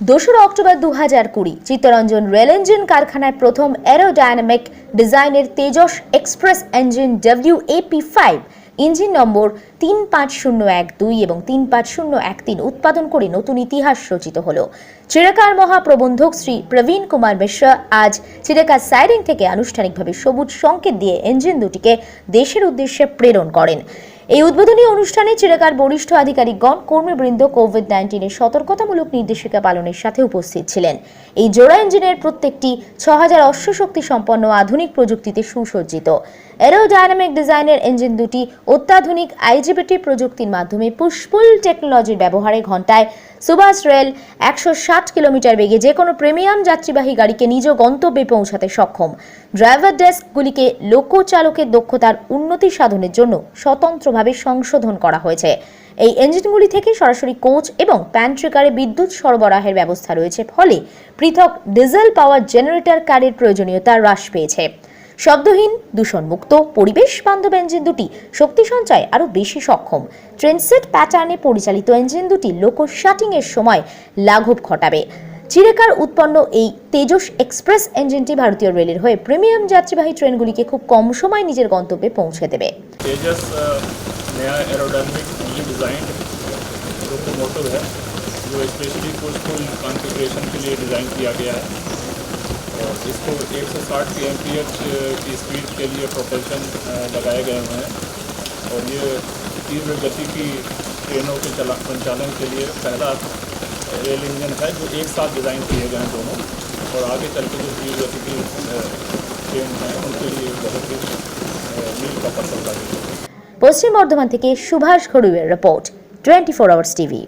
2 October 2020 Chittaranjan rail engine কারখানায় প্রথম aerodynamic ডিজাইনের Tejas express engine WAP5 engine number 35012 এবং 35013 উৎপাদন করে নতুন ইতিহাস রচিত হলো। চিরাকার মহাপ্রবন্ধক শ্রী প্রবীণ কুমার মিশ্রা আজ চিরাকার সাইডিং থেকে আনুষ্ঠানিকভাবে সবুজ সংকেত দিয়ে ইঞ্জিন দুটিকে দেশের উদ্দেশ্যে প্রেরণ করেন। এই উদ্বোধনী অনুষ্ঠানে চিরাকার বরিষ্ঠ আধিকারিকগণ কর্মীবৃন্দ কোভিড-19 এর সতর্কতামূলক নির্দেশিকা পালনের সাথে উপস্থিত ছিলেন। এই জোড়া ইঞ্জিনের প্রত্যেকটি 6000 অশ্বশক্তি সম্পন্ন আধুনিক প্রযুক্তিতে সুসজ্জিত। এরোডাইনামিক ডিজাইনের ইঞ্জিন দুটি অত্যাধুনিক IGBT প্রযুক্তির মাধ্যমে পুশপুল টেকনোলজির ব্যবহারে ঘন্টায় সুভাষ রেল 160 কিলোমিটার বেগে যে কোনো প্রিমিয়াম যাত্রীবাহী গাড়িকে নিজ গন্তব্যে পৌঁছাতে সক্ষম। ড্রাইভার ডেস্কগুলিকে লোকো চালকের দক্ষতার উন্নতি সাধনের জন্য স্বতন্ত্রভাবে সংশোধন করা হয়েছে। এই ইঞ্জিনগুলি থেকে সরাসরি কোচ এবং প্যান্ট্রি কারে বিদ্যুৎ সরবরাহের ব্যবস্থা রয়েছে, ফলে পৃথক ডিজেল পাওয়ার জেনারেটর কারের প্রয়োজনীয়তা হ্রাস পেয়েছে। শব্দহীন, দূষণমুক্ত, পরিবেশ বান্ধব ইঞ্জিন দুটি শক্তি সঞ্চয় আরও বেশি সক্ষম। ট্রেনসেট প্যাটার্নে পরিচালিত ইঞ্জিন দুটি লোকো শাটিং এর সময় লাঘব ঘটাবে। চিরাকার উৎপন্ন এই তেজস এক্সপ্রেস ইঞ্জিনটি ভারতীয় রেলের হয়ে প্রিমিয়াম যাত্রীবাহী ট্রেনগুলিকে খুব কম সময়ে নিজের গন্তব্যে পৌঁছে দেবে। तेजस नया एरोडायनामिक डिज़ाइन लोकोमोटिव है जो स्पेशली पुशपुल कॉन्फ़िगरेशन के लिए डिज़ाइन किया गया है और इसको 160 kmph की स्पीड के लिए प्रोपल्शन लगाए गए हुए हैं और ये तीव्र गति की ट्रेनों के संचालन के लिए पहला रेल इंजन है जो एक साथ डिज़ाइन किए गए हैं दोनों, और आगे चल के जो तीव्र गति की ट्रेन हैं उनके लिए बहुत ही मील का पत्थर लगेगा। পশ্চিম বর্ধমান থেকে সুভাষ খড়ুইয়ের রিপোর্ট, 24 আওয়ার্স টিভি।